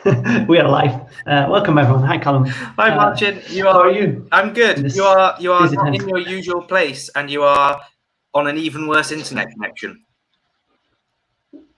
We are live. Welcome everyone. Hi, Callum. Hi, Marcin. How are you? I'm good. You are busy not time. in your usual place, and you are on an even worse internet connection.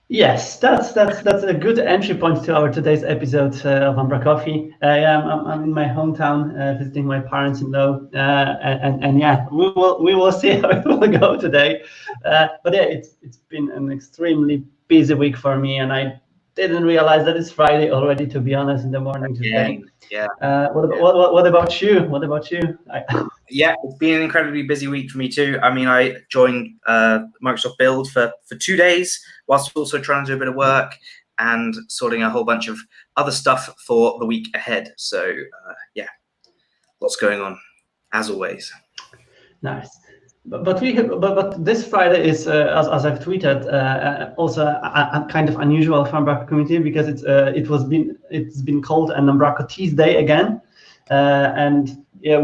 Yes, that's a good entry point to our today's episode of umbraCoffee. I'm in my hometown visiting my parents-in-law, and yeah, we will see how it will go today. But yeah, it's been an extremely busy week for me, and I didn't realize that it's Friday already. To be honest, in the morning today. Yeah. What about you? What about you? Yeah, it's been an incredibly busy week for me too. I mean, I joined Microsoft Build for 2 days, whilst also trying to do a bit of work and sorting a whole bunch of other stuff for the week ahead. So yeah, lots going on, as always. Nice. But this Friday is, as I've tweeted, also a kind of unusual for Umbraco community because it's been called an Umbraco Tuesday again, and yeah,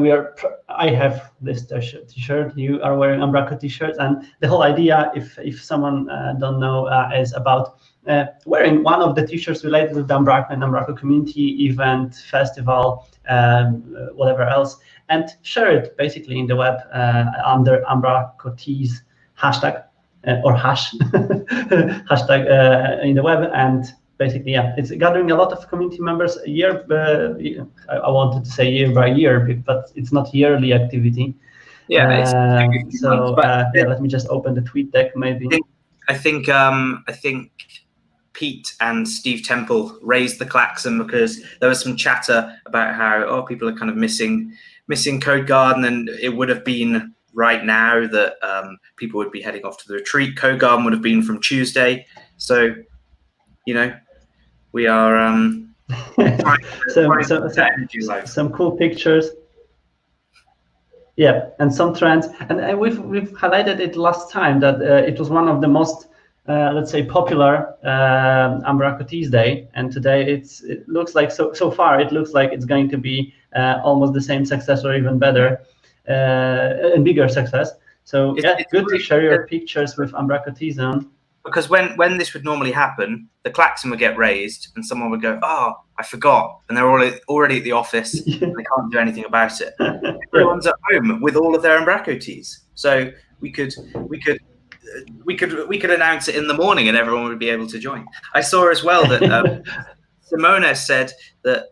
I have this t-shirt. You are wearing Umbraco t-shirts, and the whole idea, if someone don't know, is about wearing one of the t-shirts related with the Umbraco and Umbraco community event, festival, whatever else, and share it basically in the web under umbraco tees hashtag or hash hashtag in the web. And basically, yeah, it's gathering a lot of community members a year. I wanted to say year by year, but it's not yearly activity. Yeah. Yeah, let me just open the tweet deck maybe. I think Pete and Steve Temple raised the klaxon because there was some chatter about how people are kind of missing CodeGarden, and it would have been right now that people would be heading off to the retreat. CodeGarden would have been from Tuesday, so we are some cool pictures. Yeah, and some trends, and we've highlighted it last time that it was one of the most let's say popular Umbraco Tuesday, and today it looks like so far it looks like it's going to be almost the same success or even better and bigger success. So it's good to share your pictures with Umbraco T-Zone. Because when this would normally happen, the klaxon would get raised and someone would go, "Oh, I forgot," and they're already at the office. And they can't do anything about it. Everyone's at home with all of their Umbraco tees, so we could announce it in the morning and everyone would be able to join. I saw as well that Simona said that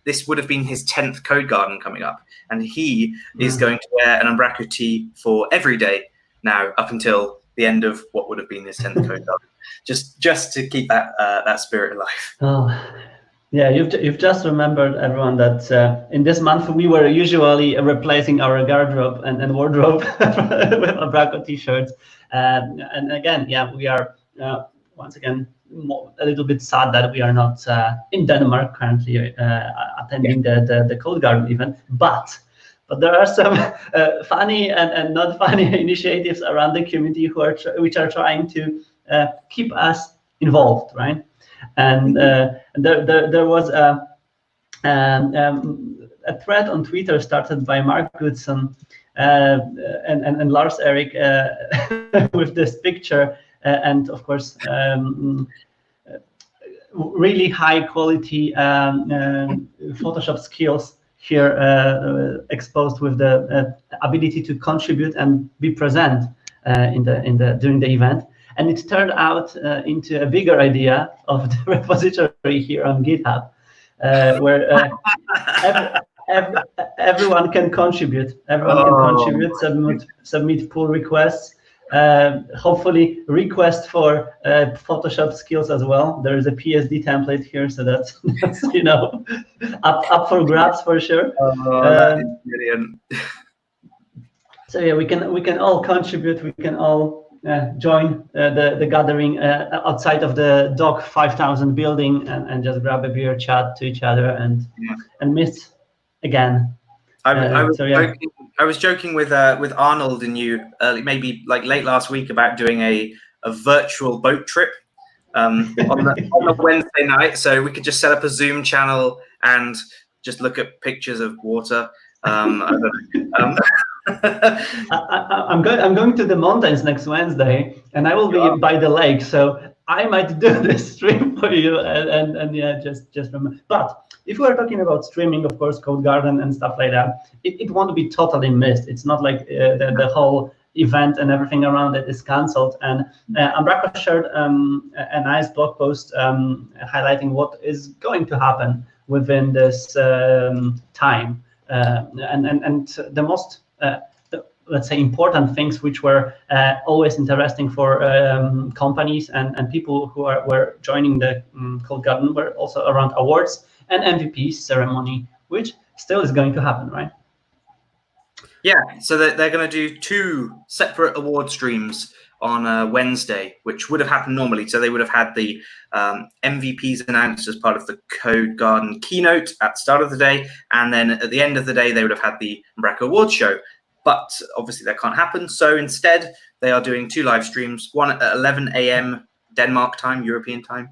this would have been his 10th CodeGarden coming up, and he is going to wear an Umbraco tee for every day now up until the end of what would have been his 10th CodeGarden, just to keep that spirit alive. Oh. Yeah, you've just remembered everyone that in this month we were usually replacing our garderobe and wardrobe with Umbraco t-shirts, and again, yeah, we are once again a little bit sad that we are not in Denmark currently attending the CodeGarden event, but there are some funny and not funny initiatives around the community which are trying to keep us involved, right? And there was a thread on Twitter started by Mark Goodson and Lars Erik with this picture, and of course really high quality Photoshop skills here exposed with the ability to contribute and be present during the event. And it turned out into a bigger idea of the repository here on GitHub, where everyone can contribute. Submit pull requests. Hopefully, request for Photoshop skills as well. There is a PSD template here, so that's up for grabs for sure. That is brilliant. So yeah, we can all contribute. We can all join the gathering outside of the Doc 5000 building and just grab a beer, chat to each other, and meet again. I was joking with Arnold and you maybe like late last week about doing a virtual boat trip on the Wednesday night, so we could just set up a Zoom channel and just look at pictures of water. I'm going to the mountains next Wednesday, and I will be by the lake. So I might do this stream for you, and yeah, just remember. But if we are talking about streaming, of course, CodeGarden and stuff like that, it won't be totally missed. It's not like the whole event and everything around it is cancelled. And Umbraco shared a nice blog post highlighting what is going to happen within this time, and the most let's say important things which were always interesting for companies and people who were joining the CodeGarden were also around awards and MVP ceremony, which still is going to happen, right? Yeah, so they're going to do 2 separate award streams on Wednesday, which would have happened normally. So they would have had the MVPs announced as part of the CodeGarden keynote at the start of the day, and then at the end of the day, they would have had the Umbraco Awards show. But obviously that can't happen. So instead, they are doing 2 live streams, one at 11 a.m. Denmark time, European time.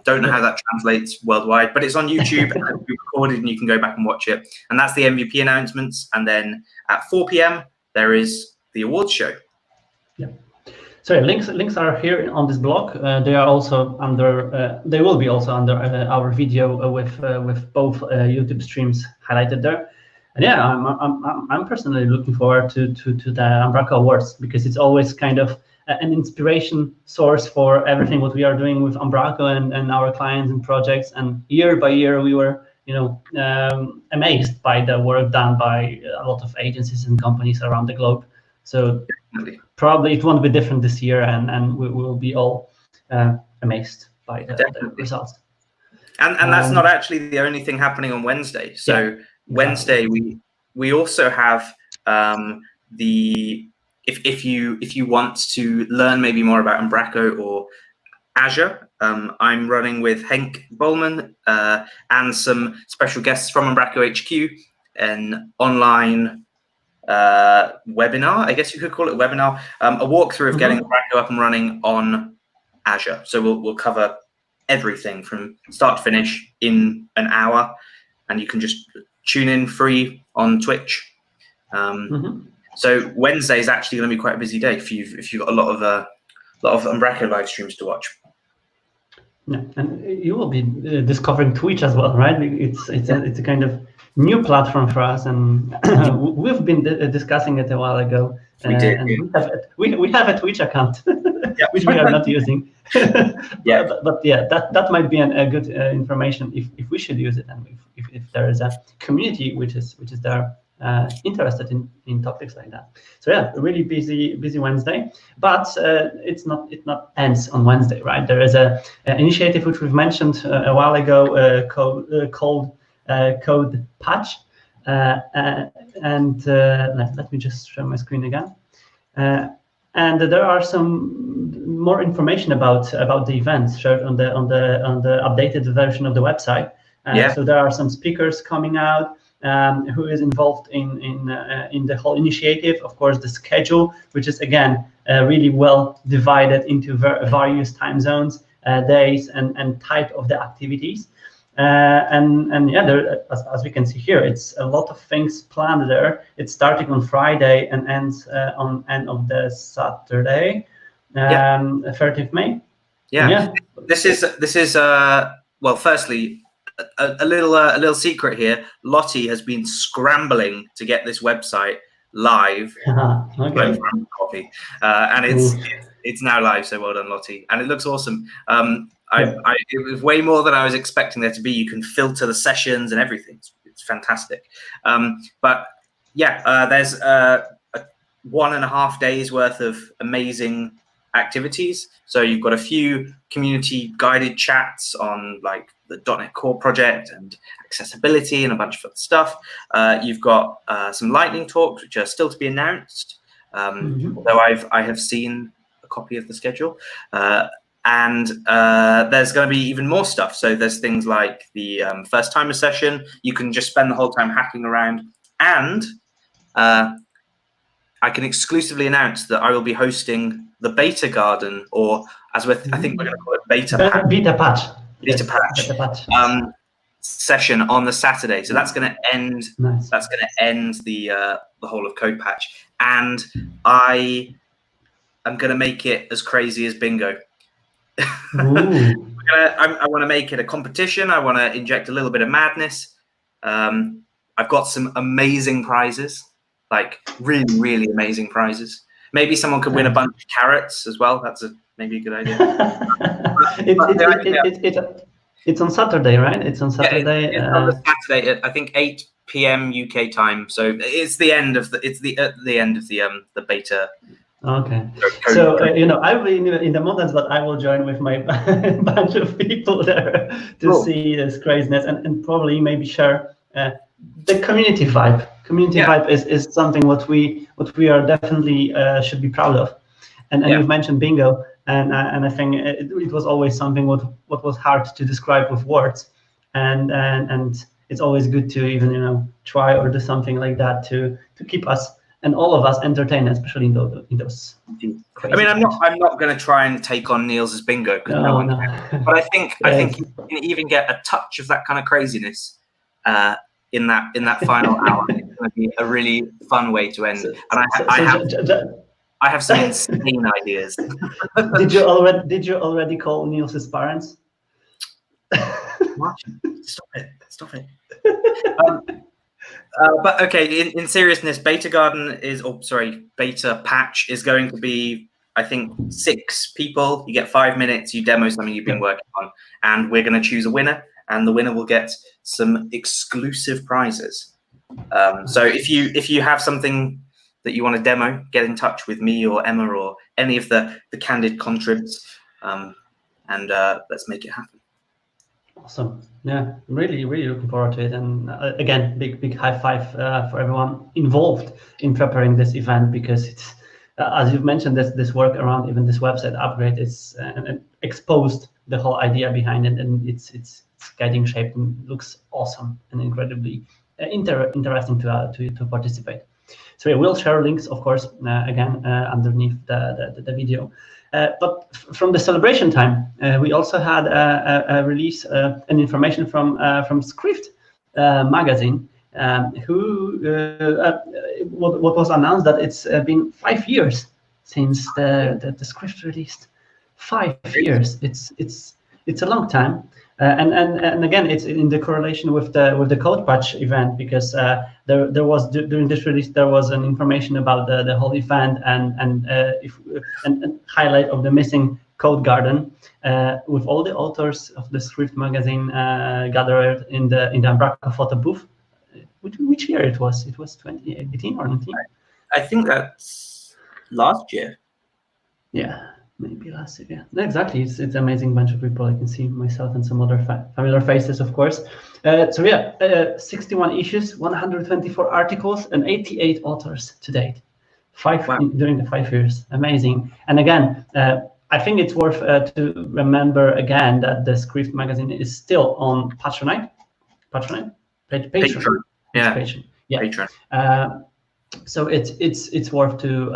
Don't know how that translates worldwide, but it's on YouTube and it'll be recorded and you can go back and watch it. And that's the MVP announcements. And then at 4 p.m., there is the awards show. Yeah. So links are here on this blog. They are also under. They will be also under our video with both YouTube streams highlighted there. And yeah, I'm personally looking forward to the Umbraco Awards, because it's always kind of an inspiration source for everything what we are doing with Umbraco and our clients and projects. And year by year, we were amazed by the work done by a lot of agencies and companies around the globe. So probably it won't be different this year, and we will be all amazed by the results. And that's not actually the only thing happening on Wednesday. So yeah, Wednesday we also have if you want to learn maybe more about Umbraco or Azure, I'm running with Henk Bolman and some special guests from Umbraco HQ, an online webinar, I guess you could call it a webinar, a walkthrough of getting Umbraco up and running on Azure. So we'll cover everything from start to finish in an hour, and you can just tune in free on Twitch. So Wednesday is actually going to be quite a busy day if you've got a lot of Umbraco live streams to watch. Yeah, and you will be discovering Twitch as well, right? It's a kind of new platform for us, and we've been discussing it a while ago. We did. And we have a Twitch account, which we are not using. But yeah, that might be a good information if we should use it, and if there is a community which is there interested in topics like that. So yeah, a really busy Wednesday, but it not ends on Wednesday, right? There is an initiative which we've mentioned a while ago called Code Patch, and let me just share my screen again. And there are some more information about the events shared on the updated version of the website. So there are some speakers coming out who is involved in the whole initiative. Of course, the schedule, which is again really well divided into various time zones, days, and type of the activities. And yeah, there, as we can see here, it's a lot of things planned there. It's starting on Friday and ends on end of the Saturday, 30th May. Yeah. This is well, firstly, a little secret here. Lottie has been scrambling to get this website live. Okay. Coffee, and it's now live. So well done, Lottie, and it looks awesome. It was way more than I was expecting there to be. You can filter the sessions and everything. It's fantastic. But yeah, there's 1.5 days worth of amazing activities. So you've got a few community guided chats on like the .NET Core project and accessibility and a bunch of other stuff. You've got some lightning talks, which are still to be announced. Although I have seen a copy of the schedule. And there's going to be even more stuff. So there's things like the first timer session. You can just spend the whole time hacking around. And I can exclusively announce that I will be hosting the Beta Garden, or I think we're going to call it Beta Patch session on the Saturday. So that's going to end. Nice. That's going to end the whole of Code Patch, and I am going to make it as crazy as bingo. Ooh. I want to make it a competition. I want to inject a little bit of madness. I've got some amazing prizes, like really, really amazing prizes. Maybe someone could win a bunch of carrots as well. That's maybe a good idea. It's on Saturday, right? It's on Saturday. Yeah, it's on the Saturday at I think 8 p.m. UK time. So it's the end of the end of the beta. Okay, so I'll be in the mountains, but I will join with my bunch of people there to see this craziness and probably maybe share the community vibe. Community vibe is something what we are definitely should be proud of. And you've mentioned bingo, and I think it was always something what was hard to describe with words, and it's always good to even try or do something like that to keep us and all of us entertained, especially in those crazy I mean, I'm not going to try and take on Niels's bingo because no one can. But I think you can even get a touch of that kind of craziness in that final hour. It's going to be a really fun way to end. I have some insane ideas. Did you already call Niels's parents? Stop it. But okay, in seriousness, beta patch is going to be, I think, 6 people. You get 5 minutes. You demo something you've been working on, and we're going to choose a winner, and the winner will get some exclusive prizes. So if you have something that you want to demo, get in touch with me or Emma or any of the candid contribs, and let's make it happen. Awesome. Yeah, really looking forward to it. And again, big high five for everyone involved in preparing this event, because it's as you've mentioned, this work around even this website upgrade is exposed the whole idea behind it, and it's getting shape and looks awesome and incredibly interesting to participate. So yeah, we'll share links, of course, again underneath the video. But from the celebration time, we also had a release and information from Skrift magazine, what was announced that it's been 5 years since the Skrift released. 5 years. It's a long time. And again, it's in the correlation with the code patch event, because there was during this release there was an information about the whole event and highlight of the missing CodeGarden with all the authors of the Skrift magazine gathered in the Umbraco photo booth. Which year it was? It was 2018 or 19? I think that's last year. Yeah. Maybe last year, yeah. Exactly. It's an amazing bunch of people. I can see myself and some other familiar faces, of course. So yeah, 61 issues, 124 articles, and 88 authors to date. During the 5 years. Amazing. And again, I think it's worth to remember again that the Skrift magazine is still on Patreon. Patreon. Yeah. Patreon. Yeah. Patreon. So it's worth to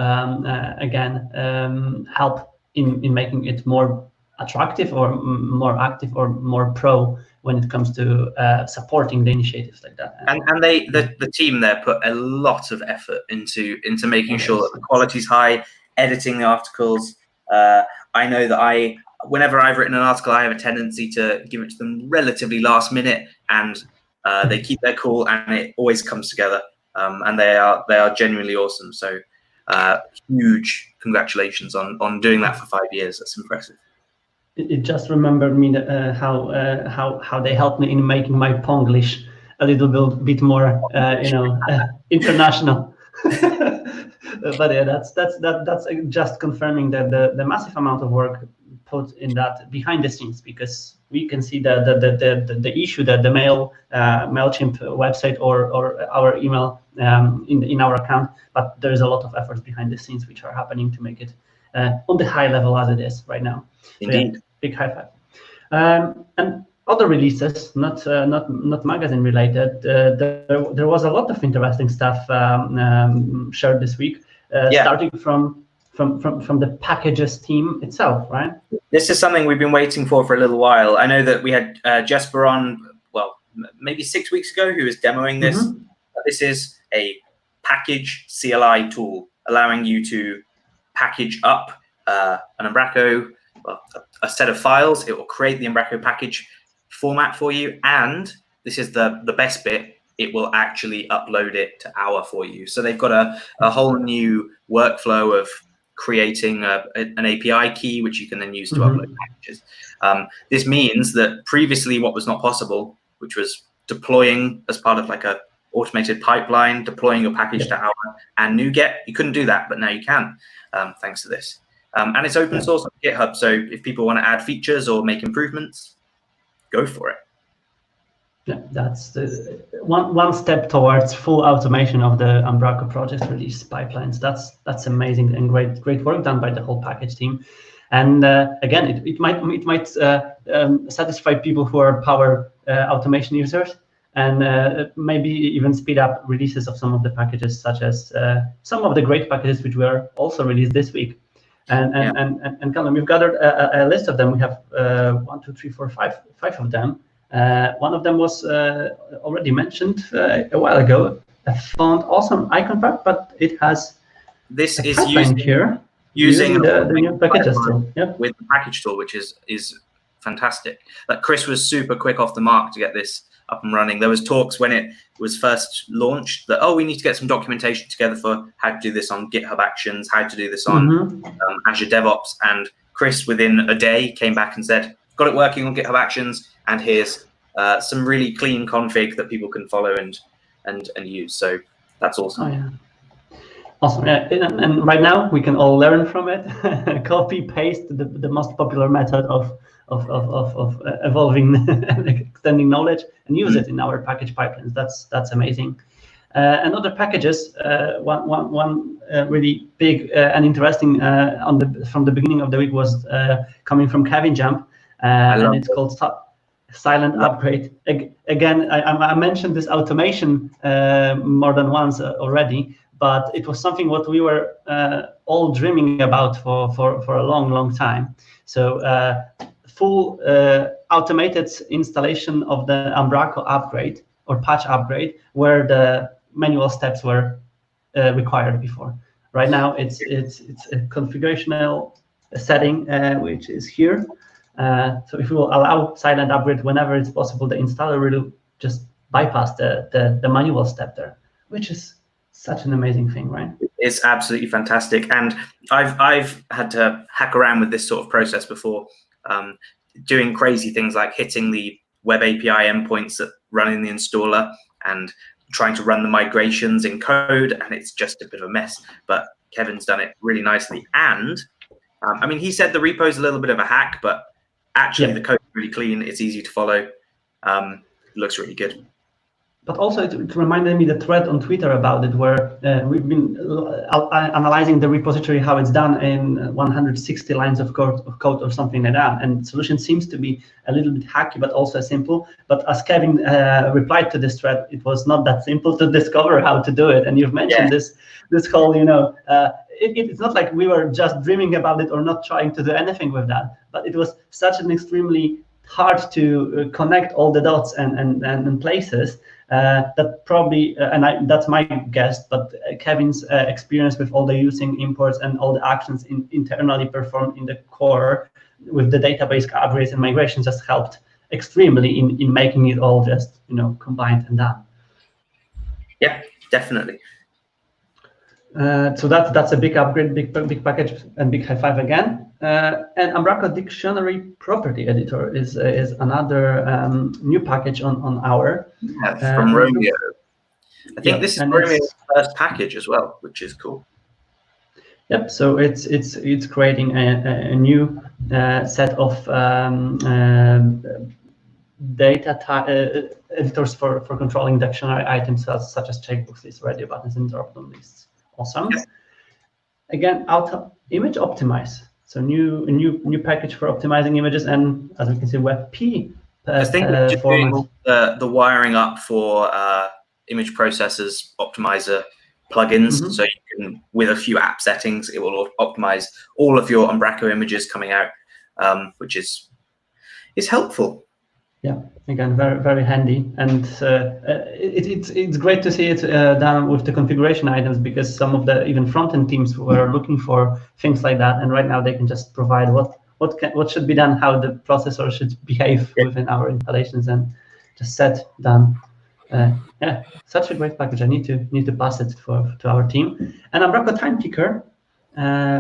again help in making it more attractive or more active or more pro when it comes to supporting the initiatives like that. And the team there put a lot of effort into making sure that the quality's high, editing the articles. I know that whenever I've written an article, I have a tendency to give it to them relatively last minute, and they keep their cool, and it always comes together. And they are genuinely awesome. So huge congratulations on doing that for 5 years. That's impressive. It just remembered me that, how they helped me in making my Ponglish a little bit more international. But yeah, that's just confirming that the massive amount of work put in that behind the scenes, because we can see the issue that the MailChimp website or our email in our account, but there's a lot of efforts behind the scenes which are happening to make it on the high level as it is right now. Indeed. So, yeah, big high five. And other releases, not magazine related, there was a lot of interesting stuff shared this week, starting from the packages team itself, right? This is something we've been waiting for a little while. I know that we had Jesper on, maybe 6 weeks ago, who was demoing this. Mm-hmm. This is a package CLI tool allowing you to package up an Umbraco a set of files. It will create the Umbraco package format for you, and this is the best bit, it will actually upload it to Hour for you. So they've got a whole new workflow of creating an API key, which you can then use to upload packages. This means that previously what was not possible, which was deploying as part of like a automated pipeline, deploying your package to Hour and NuGet, you couldn't do that, but now you can, thanks to this. And it's open source on GitHub, so if people want to add features or make improvements, go for it. Yeah, that's the one step towards full automation of the Umbraco project release pipelines. That's amazing and great work done by the whole package team. And again, it might satisfy people who are Power Automation users, and maybe even speed up releases of some of the packages, such as some of the great packages which were also released this week. And Callum, we've gathered a list of them. We have 1, 2, 3, 4, 5 of them. One of them was already mentioned a while ago. A font, awesome icon pack, but it has this is using the new packages tool. With the package tool, which is fantastic. Like Chris was super quick off the mark to get this up and running. There was talks when it was first launched that, we need to get some documentation together for how to do this on GitHub Actions, how to do this on Azure DevOps. And Chris, within a day, came back and said, got it working on GitHub Actions, and here's some really clean config that people can follow and use. So that's awesome. Oh, yeah. Awesome. Yeah. And right now we can all learn from it. Copy paste the most popular method of evolving and extending knowledge, and use it in our package pipelines. That's amazing. And other packages, one really big and interesting from the beginning of the week was coming from Kevin Jump, and it's called Silent Upgrade. Again, I mentioned this automation more than once already, but it was something what we were all dreaming about for a long time. So full automated installation of the Umbraco upgrade or patch upgrade, where the manual steps were required before. Right now, it's a configurational setting which is here. So if we will allow silent upgrade whenever it's possible, the installer will just bypass the manual step there, which is such an amazing thing, right? It's absolutely fantastic. And I've had to hack around with this sort of process before, doing crazy things like hitting the web API endpoints that run in the installer and trying to run the migrations in code, and it's just a bit of a mess. But Kevin's done it really nicely. And I mean, he said the repo is a little bit of a hack, but actually the code is really clean. It's easy to follow. It looks really good. But also it reminded me the thread on Twitter about it, where we've been analyzing the repository, how it's done in 160 lines of code or something like that. And the solution seems to be a little bit hacky, but also simple. But as Kevin replied to this thread, it was not that simple to discover how to do it. And you've mentioned this whole, it's not like we were just dreaming about it or not trying to do anything with that, but it was such an extremely hard to connect all the dots and places that probably, that's my guess, but Kevin's experience with all the using imports and all the actions internally performed in the core with the database upgrades and migrations just helped extremely in making it all just combined and done. Yeah, definitely. So that's a big upgrade, big package, and big high five again. And Umbraco Dictionary Property Editor is another new package on our from Romeo. I think this is Romeo's first package as well, which is cool. Yep. So it's creating a new set of data editors for controlling dictionary items such as checkbooks lists, radio buttons, and drop-down lists. Awesome. Yeah. Again, image optimize. So new package for optimizing images, and as we can see, WebP. I think we're just doing the wiring up for image processors optimizer plugins. So you can, with a few app settings, it will optimize all of your Umbraco images coming out, which is helpful. Yeah, again, very handy, and it's great to see it done with the configuration items, because some of the even front-end teams were looking for things like that, and right now they can just provide what should be done, how the processor should behave within our installations, and just set, done. Yeah, such a great package. I need to pass it to our team. And Umbraco Time Picker,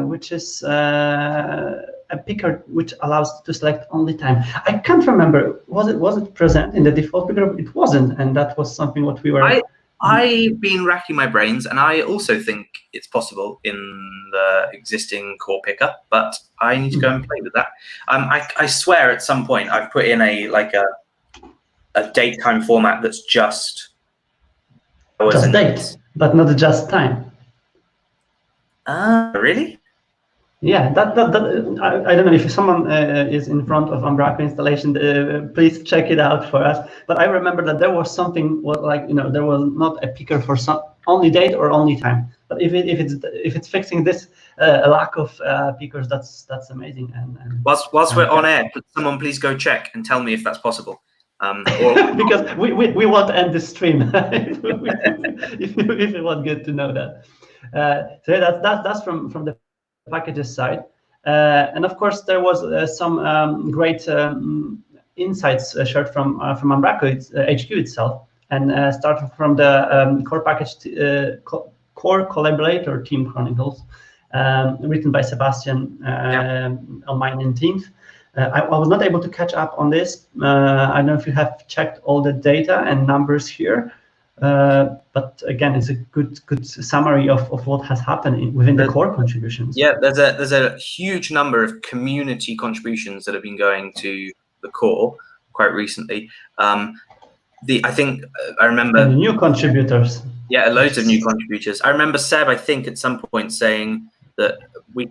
which is a picker which allows to select only time. I can't remember, was it present in the default picker? It wasn't, and that was something what we were. I've been racking my brains, and I also think it's possible in the existing core picker, but I need to go and play with that. I swear at some point I've put in a date time format that's just date, but not just time. Really? Yeah, I don't know if someone is in front of Umbraco installation. Please check it out for us. But I remember that there was something there was not a picker for only date or only time. But if it's fixing this lack of pickers, that's amazing. And whilst we're on air, someone please go check and tell me if that's possible. Because we won't end the stream if you want good to know that. So that's from the packages side, and of course there was some great insights shared from Umbraco HQ itself, and starting from the core package core collaborator team chronicles, written by Sebastian on my 19th. I was not able to catch up on this. I don't know if you have checked all the data and numbers here. But again, it's a good summary of what has happened within the core contributions. Yeah, there's a huge number of community contributions that have been going to the core quite recently. I think I remember and new contributors. Yeah, loads of new contributors. I remember Seb, I think, at some point saying that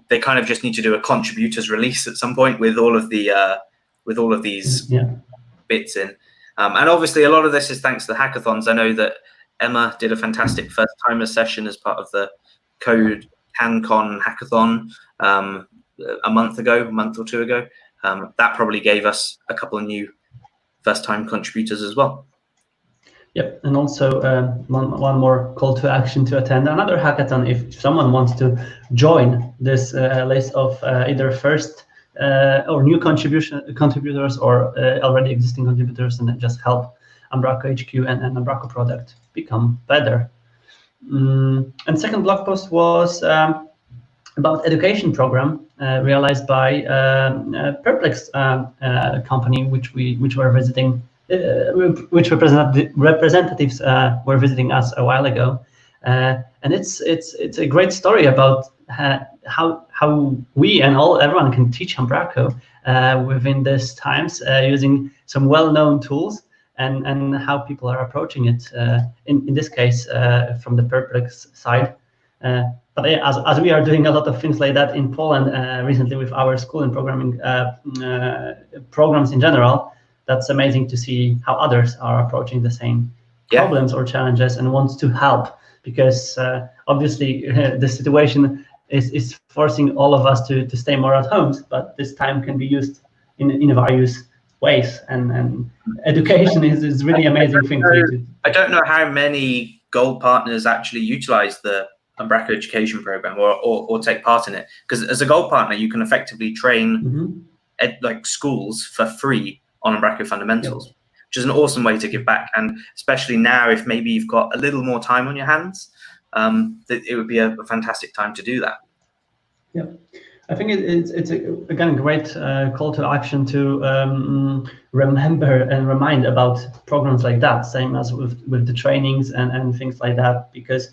they kind of just need to do a contributors release at some point with all of these bits in. And obviously, a lot of this is thanks to the hackathons. I know that Emma did a fantastic first-timer session as part of the CodeGarden hackathon a month or two ago. That probably gave us a couple of new first-time contributors as well. Yep, and also one more call to action to attend another hackathon if someone wants to join this list of either first or new contributors or already existing contributors, and then just help Umbraco HQ and Umbraco product become better. And second blog post was about education program realized by Perplex company, which were visiting, which representatives were visiting us a while ago, and it's a great story about how we and everyone can teach Umbraco within these times using some well-known tools, and how people are approaching it. In this case, from the Perplex side. But yeah, as we are doing a lot of things like that in Poland recently with our school and programming programs in general, that's amazing to see how others are approaching the same problems or challenges and wants to help, because obviously the situation is forcing all of us to stay more at homes, but this time can be used in various ways, and education is really amazing thing to do. I don't know how many gold partners actually utilize the Umbraco education program or take part in it, because as a gold partner you can effectively train like schools for free on Umbraco fundamentals, which is an awesome way to give back. And especially now, if maybe you've got a little more time on your hands, it would be a fantastic time to do that. Yeah, I think it's again a great call to action to remember and remind about programs like that, same as with the trainings and things like that, because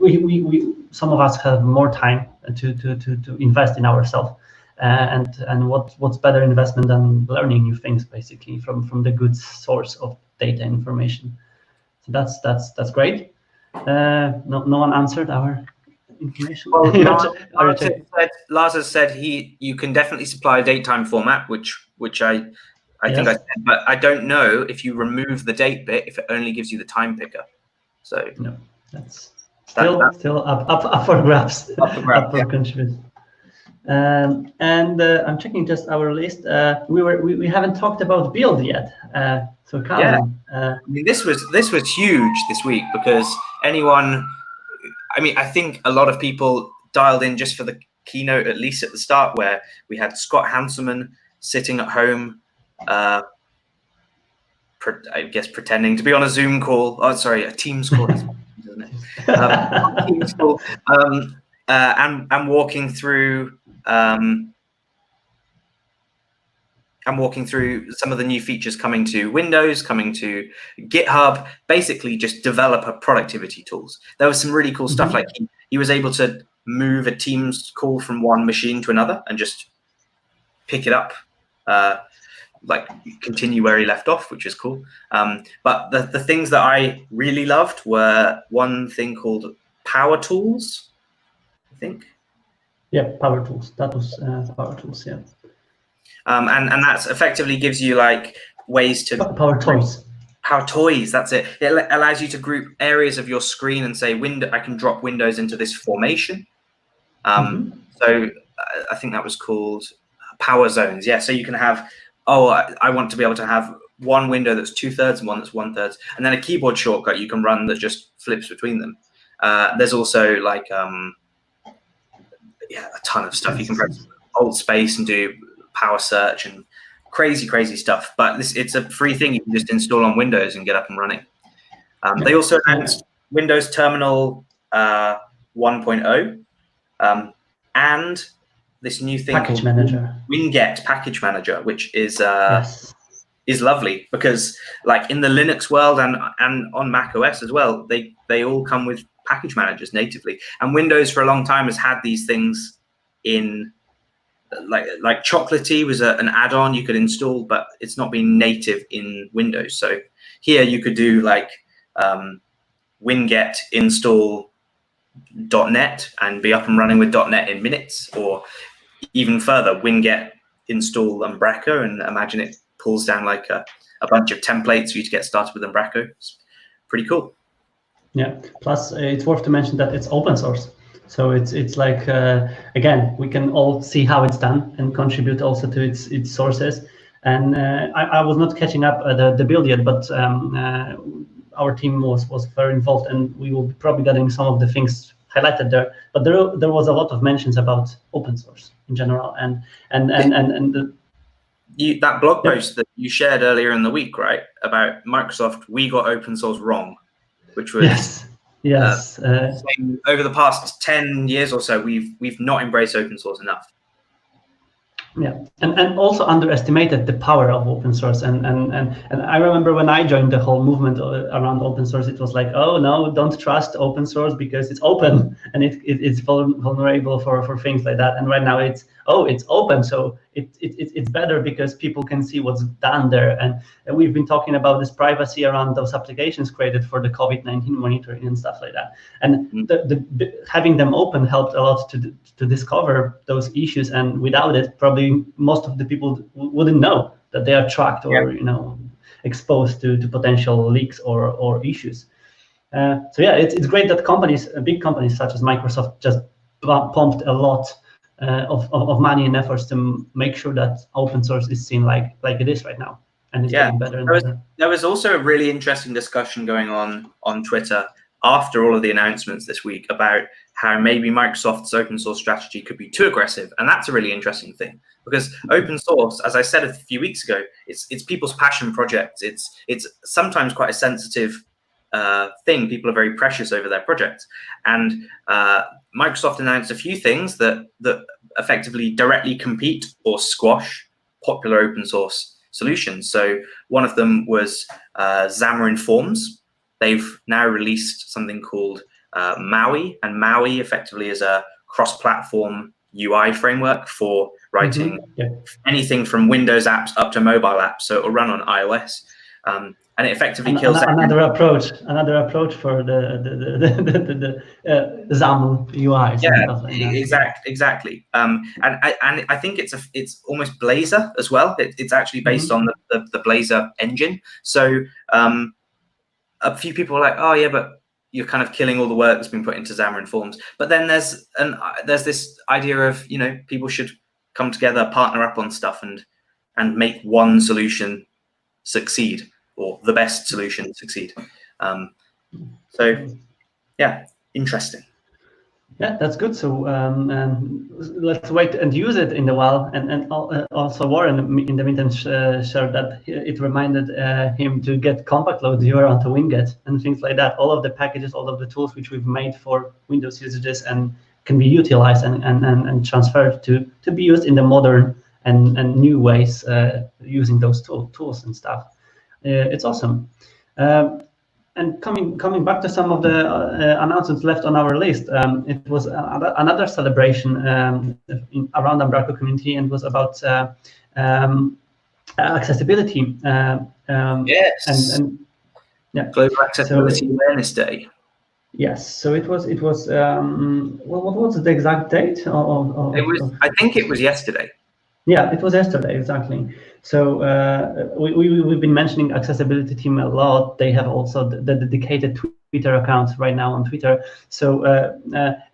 we some of us have more time to invest in ourselves, and what's better investment than learning new things, basically from the good source of data information. So that's great. No one answered our information. Well, Lars has said you can definitely supply a date time format, which I think I said, but I don't know if you remove the date bit if it only gives you the time picker. So no, that's still up for grabs. Up for contribution. And I'm checking just our list. We haven't talked about build yet. So Callum, I mean, this was huge this week, because I think a lot of people dialed in just for the keynote, at least at the start, where we had Scott Hanselman sitting at home, I guess pretending to be on a Zoom call. Oh, sorry, a Teams call, isn't it? Teams call, and walking through. I'm walking through some of the new features coming to Windows, coming to GitHub, basically just developer productivity tools. There was some really cool stuff, like he was able to move a Teams call from one machine to another and just pick it up, like continue where he left off, which is cool. But the things that I really loved were one thing called Power Tools, I think. Yeah, Power Tools. That was Power Tools, yeah. And that's effectively gives you like ways to Power Toys. Power Toys, that's it. It allows you to group areas of your screen and say, I can drop windows into this formation. So I think that was called Power Zones. Yeah, so you can have, I want to be able to have one window that's 2/3 and one that's 1/3, and then a keyboard shortcut you can run that just flips between them. There's also like, a ton of stuff. You can press Alt Space and do power search and crazy stuff, but it's a free thing you can just install on Windows and get up and running. They also announced Windows Terminal 1.0 and this new thing Package called Manager. Winget Package Manager, which is lovely because like in the Linux world and on Mac OS as well, they all come with package managers natively, and Windows for a long time has had these things in. Like Chocolatey was an add-on you could install, but it's not been native in Windows. So here you could do like winget install .NET and be up and running with .NET in minutes, or even further, winget install Umbraco and imagine it pulls down like a bunch of templates for you to get started with Umbraco. It's pretty cool. Yeah. Plus, it's worth to mention that it's open source. So it's like, again, we can all see how it's done and contribute also to its sources. And I was not catching up the build yet, but our team was very involved, and we will be probably getting some of the things highlighted there. But there was a lot of mentions about open source in general, and that blog post that you shared earlier in the week, right, about Microsoft, we got open source wrong, which was Yes. Over the past 10 years or so, we've not embraced open source enough. Yeah, and also underestimated the power of open source. And I remember when I joined the whole movement around open source, it was like, oh no, don't trust open source because it's open and it's vulnerable for things like that. And right now it's open, so it's better because people can see what's done there. And we've been talking about this privacy around those applications created for the COVID-19 monitoring and stuff like that. And having them open helped a lot to discover those issues. And without it, probably most of the people wouldn't know that they are tracked or exposed to potential leaks or issues. So yeah, it's great that companies, big companies such as Microsoft, just pumped a lot of money and efforts to make sure that open source is seen like it is right now, and it's getting better and better. There was also a really interesting discussion going on Twitter after all of the announcements this week about how maybe Microsoft's open source strategy could be too aggressive, and that's a really interesting thing because open source, as I said a few weeks ago, it's people's passion projects. It's sometimes quite a sensitive thing. People are very precious over their projects, and Microsoft announced a few things that effectively directly compete or squash popular open source solutions. So one of them was Xamarin Forms. They've now released something called Maui, and Maui effectively is a cross-platform UI framework for writing anything from Windows apps up to mobile apps. So it'll run on iOS. And it effectively kills another approach for the XAML UI. Yeah, exactly. And I think it's almost Blazor as well. It's actually based on the Blazor engine. So a few people are like, oh yeah, but you're kind of killing all the work that's been put into Xamarin Forms. But then there's this idea of people should come together, partner up on stuff, and make one solution succeed, or the best solution succeed. So yeah, interesting. Yeah, that's good. So let's wait and use it in the while. And also Warren in the meantime shared that it reminded him to get compact load viewer onto Winget and things like that. All of the packages, all of the tools which we've made for Windows usages and can be utilized and transferred to be used in the modern and new ways using those tools and stuff. It's awesome. And coming back to some of the announcements left on our list, it was another celebration around Umbraco community, and was about accessibility. Yes. And yeah, Global Accessibility Awareness Day. Yes. So it was. Well, what was the exact date? I think it was yesterday. Yeah, it was yesterday, exactly. So we've been mentioning accessibility team a lot. They have also the dedicated Twitter accounts right now on Twitter. So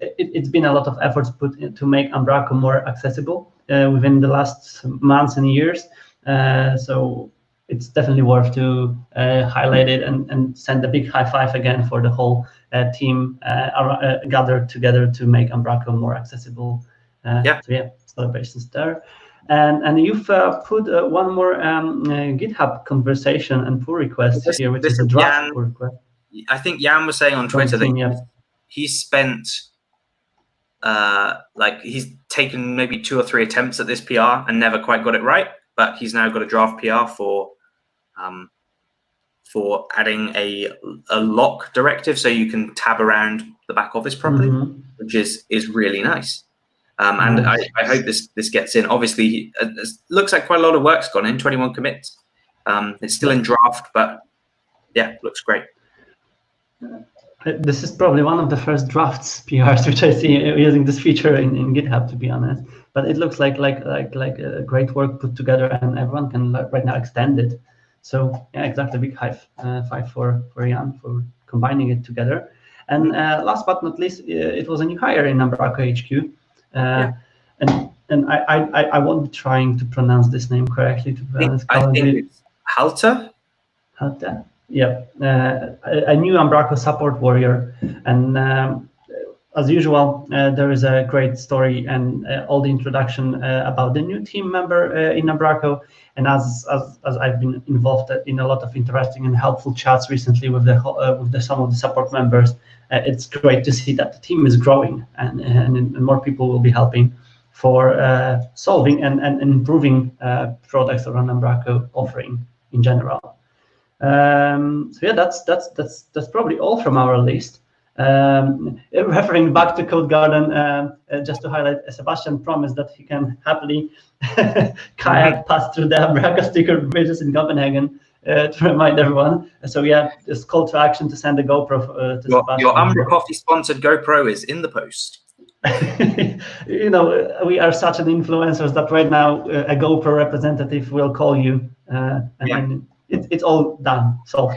it's been a lot of efforts put in to make Umbraco more accessible within the last months and years. So it's definitely worth to highlight it and send a big high five again for the whole team gathered together to make Umbraco more accessible. Yeah. So yeah, celebrations there. And you've put one more GitHub conversation and pull request here, which is a draft pull request. I think Jan was saying on Twitter that he's spent he's taken maybe 2 or 3 attempts at this PR and never quite got it right, but he's now got a draft PR for adding a lock directive so you can tab around the back office properly, which is really nice. And I hope this gets in. Obviously, it looks like quite a lot of work's gone in, 21 commits. It's still in draft, but yeah, looks great. This is probably one of the first drafts PRs which I see using this feature in GitHub, to be honest. But it looks like a great work put together, and everyone can right now extend it. So yeah, exactly. Big five for Jan for combining it together. And last but not least, it was a new hire in Umbraco HQ. And I won't be trying to pronounce this name correctly. To be honest, I think it's Halter. Halter, yeah, a new Umbraco support warrior, and as usual, there is a great story and all the introduction about the new team member in Umbraco. And as I've been involved in a lot of interesting and helpful chats recently with some of the support members, it's great to see that the team is growing and more people will be helping for solving and improving products around Umbraco offering in general. So yeah, that's probably all from our list. Referring back to CodeGarden, just to highlight, Sebastian promised that he can happily kayak pass through the Umbraco sticker bridges in Copenhagen to remind everyone. So yeah, just call to action to send a GoPro to Sebastian. Your umbraCoffee sponsored GoPro is in the post. You know, we are such an influencers that right now a GoPro representative will call you and it's all done. So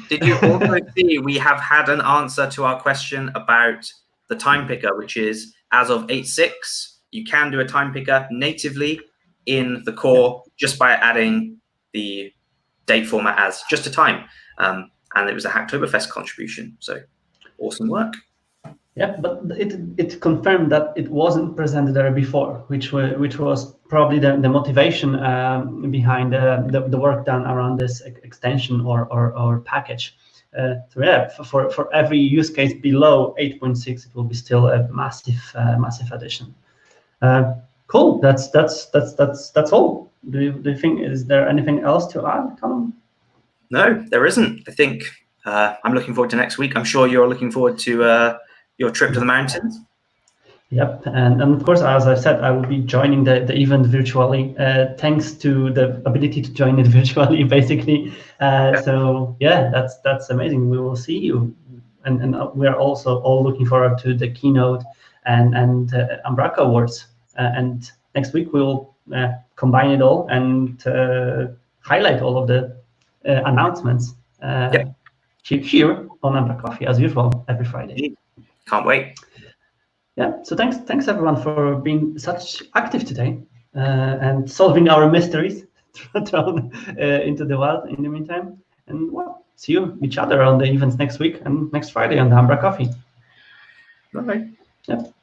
did you also see we have had an answer to our question about the time picker, which is as of 8.6, you can do a time picker natively in the core just by adding the date format as just a time. And it was a Hacktoberfest contribution. So awesome work. Yeah, but it confirmed that it wasn't presented there before, which was probably the motivation behind the work done around this extension or package. So yeah, for every use case below 8.6, it will be still a massive addition. Cool. That's all. Do you think, is there anything else to add, Callum? No, there isn't. I think I'm looking forward to next week. I'm sure you're looking forward to your trip to the mountains. Yep, and of course, as I said, I will be joining the event virtually, thanks to the ability to join it virtually, basically. So yeah, that's amazing. We will see you, and we are also all looking forward to the keynote and Umbraco Awards. And next week we will combine it all and highlight all of the announcements here on umbraCoffee, as usual, every Friday. Can't wait. Yeah, so thanks everyone for being such active today and solving our mysteries thrown into the wild in the meantime. And well, see each other on the events next week and next Friday on the umbraCoffee. Bye. Yep.